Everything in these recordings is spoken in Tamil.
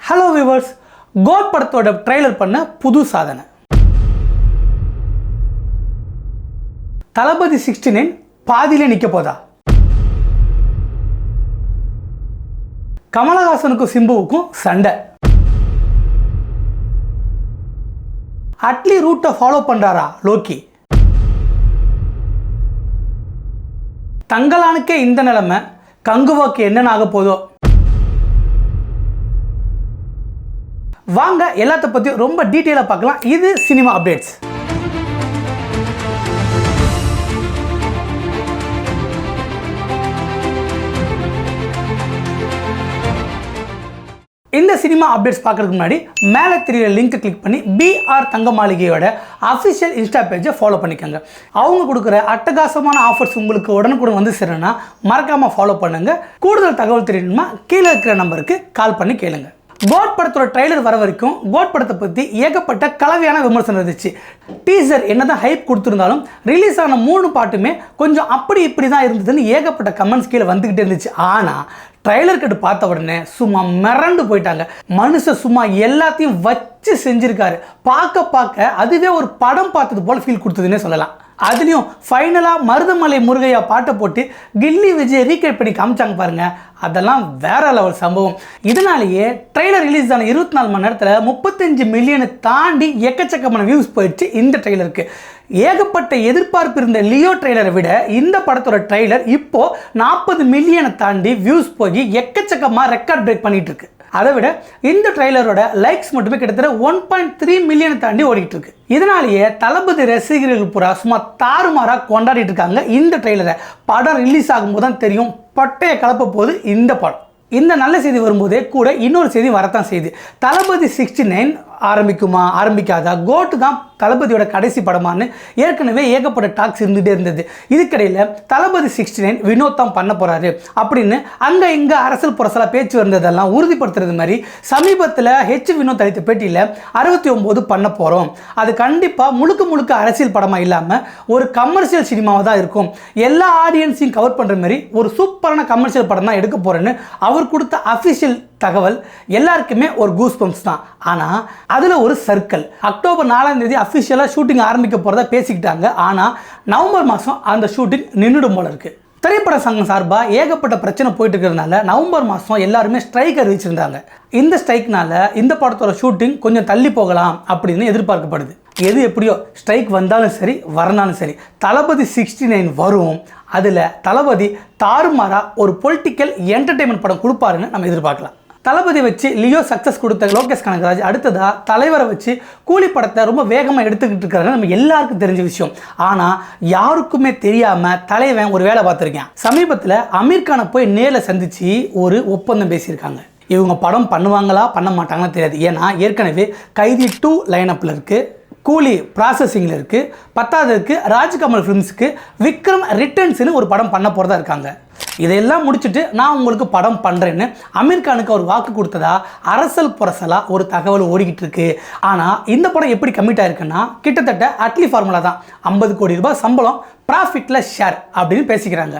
ஹலோ வியூவர்ஸ், கோட் படத்தோட ட்ரெய்லர் பண்ண புது சாதனை. தளபதி 69 பாதியிலே நிற்க போதா? கமலஹாசனுக்கும் சிம்புவுக்கும் சண்டை. அட்லி ரூட்டை ஃபாலோ பண்றாரா லோக்கி? தங்கலானுக்கே இந்த நிலைமை, கங்குவாக்கு என்னென்ன ஆக போதோ? வாங்க எல்லாத்த பற்றியும் ரொம்ப டீட்டெயிலாக பார்க்கலாம். இது சினிமா அப்டேட்ஸ். இந்த சினிமா அப்டேட்ஸ் பார்க்கறதுக்கு முன்னாடி மேலே தெரியுற லிங்க் கிளிக் பண்ணி பிஆர் தங்க மாளிகையோட அஃபிஷியல் இன்ஸ்டா பேஜை ஃபாலோ பண்ணிக்கோங்க. அவங்க கொடுக்குற அட்டகாசமான ஆஃபர்ஸ் உங்களுக்கு உடனுக்குடன் வந்து சேரணும்னா மறக்காமல் ஃபாலோ பண்ணுங்க. கூடுதல் தகவல் தெரியணுமா கீழே இருக்கிற நம்பருக்கு கால் பண்ணி கேளுங்க. கோட் படத்தோட ட்ரெய்லர் வர வரைக்கும் கோட் படத்தை பற்றி ஏகப்பட்ட கலவையான விமர்சனம் இருந்துச்சு. டீசர் என்னதான் ஹைப் கொடுத்துருந்தாலும் ரிலீஸ் ஆன 3 பாட்டுமே கொஞ்சம் அப்படி இப்படி தான் இருந்ததுன்னு ஏகப்பட்ட கமெண்ட்ஸ் கீழே வந்துக்கிட்டே இருந்துச்சு. ஆனால் ட்ரெய்லர் கட்டு பார்த்த உடனே சும்மா மிரண்டு போயிட்டாங்க. மனுஷன் சும்மா எல்லாத்தையும் வச்சு செஞ்சிருக்காரு. பார்க்க அதுவே ஒரு படம் பார்த்தது போல ஃபீல் கொடுத்ததுன்னே சொல்லலாம். அதுலேயும் ஃபைனலாக மருதமலை முருகையா பாட்டை போட்டு கில்லி விஜய் ரீக்ரியேட் பண்ணி காமிச்சாங்க பாருங்க, அதெல்லாம் வேற லெவல் சம்பவம். இதனாலேயே ட்ரெய்லர் ரிலீஸ் ஆன 24 மணி நேரத்தில் 35 மில்லியனை தாண்டி எக்கச்சக்கமான வியூஸ் போயிடுச்சு இந்த ட்ரெய்லருக்கு. ஏகப்பட்ட எதிர்பார்ப்பு இருந்த லியோ ட்ரெய்லரை விட இந்த படத்தோட ட்ரெய்லர் இப்போ 40 மில்லியனை தாண்டி வியூஸ் போய் எக்கச்சக்கமாக ரெக்கார்ட் பிரேக் பண்ணிட்டு இருக்கு. அதை விட இந்த ட்ரெய்லரோட லைக்ஸ் மட்டுமே கிட்டத்தட்ட 1.3 மில்லியனை தாண்டி ஓடிட்டு இருக்கு. இதனாலேயே தளபதி ரசிகர்கள் பூரா சும்மா தாறுமாறாக கொண்டாடிட்டு இருக்காங்க இந்த ட்ரெய்லரை. படம் ரிலீஸ் ஆகும்போது தான் தெரியும் பட்டைய கலப்ப போது இந்த படம். இந்த நல்ல செய்தி வரும்போதே கூட இன்னொரு செய்தி வரத்தான் செய்யுது. தளபதி 69 ஆரம்பிக்குமா ஆரம்பிக்காதா, கோட்டு தான் தளபதியோட கடைசி படமானு ஏற்கனவே ஏகப்பட்ட டாக்ஸ் இருந்துகிட்டே இருந்தது. இதுக்கிடையில் தளபதி 69 வினோத் தான் பண்ண போகிறாரு அப்படின்னு அங்கே இங்கே அரசியல் புரசலாக பேச்சு வந்ததெல்லாம் உறுதிப்படுத்துறது மாதிரி சமீபத்தில் வினோத் அளித்த பேட்டியில் 69 பண்ண போகிறோம், அது கண்டிப்பாக முழுக்க அரசியல் படமாக இல்லாமல் ஒரு கமர்ஷியல் சினிமாவாக தான் இருக்கும், எல்லா ஆடியன்ஸையும் கவர் பண்ணுற மாதிரி ஒரு சூப்பரான கமர்ஷியல் படம் தான் எடுக்க போகிறேன்னு அவர் கொடுத்த அஃபிஷியல் தகவல் எல்லாருக்குமே ஒரு கூஸ் பம்ப்ஸ் தான். ஆனால் அதில் ஒரு சர்க்கிள். அக்டோபர் 4ஆம் தேதி அஃபிஷியலாக ஷூட்டிங் ஆரம்பிக்க போகிறதா பேசிக்கிட்டாங்க. ஆனால் நவம்பர் மாதம் அந்த ஷூட்டிங் நின்றுடும் போல இருக்குது. திரைப்பட சங்கம் சார்பாக ஏகப்பட்ட பிரச்சனை போயிட்டு இருக்கிறதுனால நவம்பர் மாதம் எல்லாருமே ஸ்ட்ரைக் அறிவிச்சிருந்தாங்க. இந்த ஸ்ட்ரைக்னால இந்த படத்தோட ஷூட்டிங் கொஞ்சம் தள்ளி போகலாம் அப்படின்னு எதிர்பார்க்கப்படுது. எது எப்படியோ ஸ்ட்ரைக் வந்தாலும் சரி வரனாலும் சரி தளபதி 69 வரும். அதில் தளபதி தாறுமாறா ஒரு பொலிட்டிக்கல் என்டர்டெயின்மெண்ட் படம் கொடுப்பாருன்னு நம்ம எதிர்பார்க்கலாம். தளபதி வச்சு லியோ சக்ஸஸ் கொடுத்த லோகேஷ் கனகராஜ் அடுத்ததாக தலைவரை வச்சு கூலி படத்தை ரொம்ப வேகமாக எடுத்துக்கிட்டு இருக்கிறது நம்ம எல்லாருக்கும் தெரிஞ்ச விஷயம். ஆனால் யாருக்குமே தெரியாமல் தலைவன் ஒரு வேலை பார்த்துருக்கேன். சமீபத்தில் அமீர் கானை போய் நேரில் சந்தித்து ஒரு ஒப்பந்தம் பேசியிருக்காங்க. இவங்க படம் பண்ணுவாங்களா பண்ண மாட்டாங்களா தெரியாது. ஏன்னா ஏற்கனவே கைதி 2 லைனப்பில் இருக்குது, கூலி ப்ராசஸிங்கில் இருக்குது, 10ஆவதுக்கு ராஜ்கமல் ஃபிலிம்ஸுக்கு விக்ரம் ரிட்டர்ன்ஸ்னு ஒரு படம் பண்ண போகிறதா இருக்காங்க. இதையெல்லாம் முடிச்சுட்டு நான் உங்களுக்கு படம் பண்ணுறேன்னு அமீர் கானுக்கு ஒரு வாக்கு கொடுத்ததா அரசல் புரசலாக ஒரு தகவல் ஓடிக்கிட்டு இருக்கு. ஆனால் இந்த படம் எப்படி கமிட் ஆயிருக்குன்னா கிட்டத்தட்ட அட்லி ஃபார்முலா தான். 50 கோடி ரூபாய் சம்பளம், ப்ராஃபிட்டில் ஷேர் அப்படின்னு பேசிக்கிறாங்க.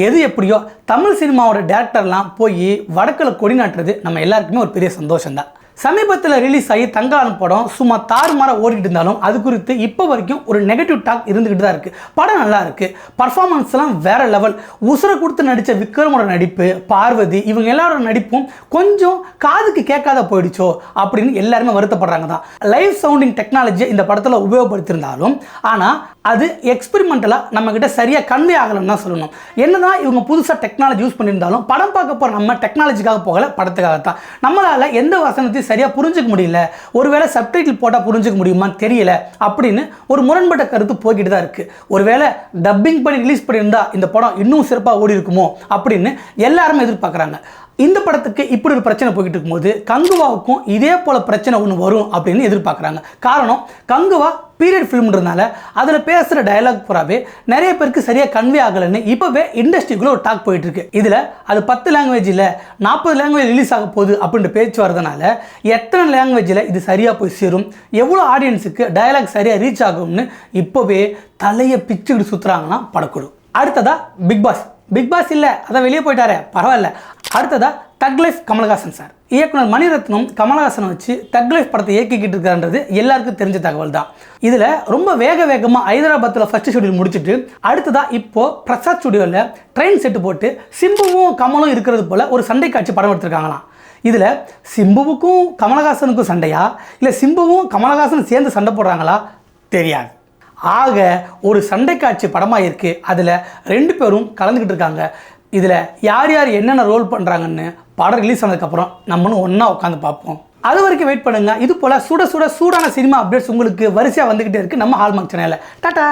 எது எப்படியோ தமிழ் சினிமாவோட டேரக்டர்லாம் போய் வடக்கில் கொடி நாட்டுறது நம்ம எல்லாருக்குமே ஒரு பெரிய சந்தோஷம் தான். சமீபத்தில் ரிலீஸ் ஆகி தங்கலான் படம் சும்மா தாறுமாற ஓடிட்டு இருந்தாலும் அது குறித்து இப்போ வரைக்கும் ஒரு நெகட்டிவ் டாக் இருந்துக்கிட்டு தான் இருக்குது. படம் நல்லா இருக்குது, பர்ஃபார்மன்ஸ்லாம் வேற லெவல். உசுரை கொடுத்து நடித்த விக்ரமோட நடிப்பு, பார்வதி இவங்க எல்லாரோட நடிப்பும் கொஞ்சம் காதுக்கு கேட்காத போயிடுச்சோ அப்படின்னு எல்லாருமே வருத்தப்படுறாங்க தான். லைவ் சவுண்டிங் டெக்னாலஜியை இந்த படத்தில் உபயோகப்படுத்தியிருந்தாலும் ஆனால் அது எக்ஸ்பெரிமெண்டலாக நம்மக்கிட்ட சரியாக கன்வே ஆகலைன்னு தான் சொல்லணும். என்னதான் இவங்க புதுசாக டெக்னாலஜி யூஸ் பண்ணியிருந்தாலும் படம் பார்க்க போகிற நம்ம டெக்னாலஜிக்காக போகலை, படத்துக்காக தான். நம்மளால் எந்த வசனத்தையும் சரியாக புரிஞ்சுக்க முடியல, ஒருவேளை சப்டைட்டில் போட்டால் புரிஞ்சுக்க முடியுமான்னு தெரியல அப்படின்னு ஒரு முரண்பட்ட கருத்து போய்கிட்டு தான் இருக்குது. ஒருவேளை டப்பிங் பண்ணி ரிலீஸ் பண்ணியிருந்தா இந்த படம் இன்னும் சிறப்பாக ஓடி இருக்குமோ அப்படின்னு எல்லாருமே எதிர்பார்க்குறாங்க. இந்த படத்துக்கு இப்படி ஒரு பிரச்சனை போய்கிட்டு இருக்கும்போது கங்குவாவுக்கும் இதே போல பிரச்சனை ஒன்று வரும் அப்படின்னு எதிர்பார்க்குறாங்க. காரணம் கங்குவா பீரியட் ஃபிலிம்ன்றதுனால அதில் பேசுகிற டயலாக் பூராவே நிறைய பேருக்கு சரியாக கன்வே ஆகலைன்னு இப்போவே இண்டஸ்ட்ரிக்குள்ளே ஒரு டாக் போயிட்டு இருக்கு. இதில் அது 10 லாங்குவேஜில் 40 லாங்குவேஜ் ரிலீஸ் ஆக போகுது அப்படின்ற பேச்சு வரதுனால எத்தனை லாங்குவேஜில் இது சரியாக போய் சேரும், எவ்வளோ ஆடியன்ஸுக்கு டயலாக் சரியாக ரீச் ஆகும்னு இப்போவே தலையை பிச்சுக்கிட்டு சுற்றுறாங்கன்னா படக்குழு. அடுத்ததாக பிக் பாஸ் இல்லை, அதான் வெளியே போயிட்டாரே பரவாயில்ல. அடுத்ததாக தக் லைஃப் கமலஹாசன் சார். இயக்குனர் மணிரத்னம் கமலஹாசனை வச்சு தக் லைஃப் படத்தை இயக்கிக்கிட்டு இருக்கான்றது எல்லாருக்கும் தெரிஞ்ச தகவல் தான். இதில் ரொம்ப வேகமாக ஹைதராபாத்தில் ஃபர்ஸ்ட் ஷெட்யூல் முடிச்சுட்டு அடுத்ததாக இப்போது பிரசாத் ஸ்டுடியோவில் ட்ரெயின் செட்டு போட்டு சிம்புவும் கமலும் இருக்கிறது போல் ஒரு சண்டை காட்சி படம் எடுத்திருக்காங்களாம். இதில் சிம்புவுக்கும் கமலஹாசனுக்கும் சண்டையா இல்லை சிம்புவும் கமலஹாசனும் சேர்ந்து சண்டை போடுறாங்களா தெரியாது. ஆக ஒரு சண்டை காட்சி படமாக இருக்குது. அதில் 2 பேரும் கலந்துக்கிட்டு இருக்காங்க. இதில் யார் யார் என்னென்ன ரோல் பண்ணுறாங்கன்னு படம் ரிலீஸ் ஆனதுக்கப்புறம் நம்மளும் ஒன்றா உட்காந்து பார்ப்போம். அது வரைக்கும் வெயிட் பண்ணுங்கள். இது போல் சூடான சினிமா அப்டேட்ஸ் உங்களுக்கு வரிசையாக வந்துக்கிட்டே இருக்குது நம்ம ஹால்மார்க் சேனலில். டாடா.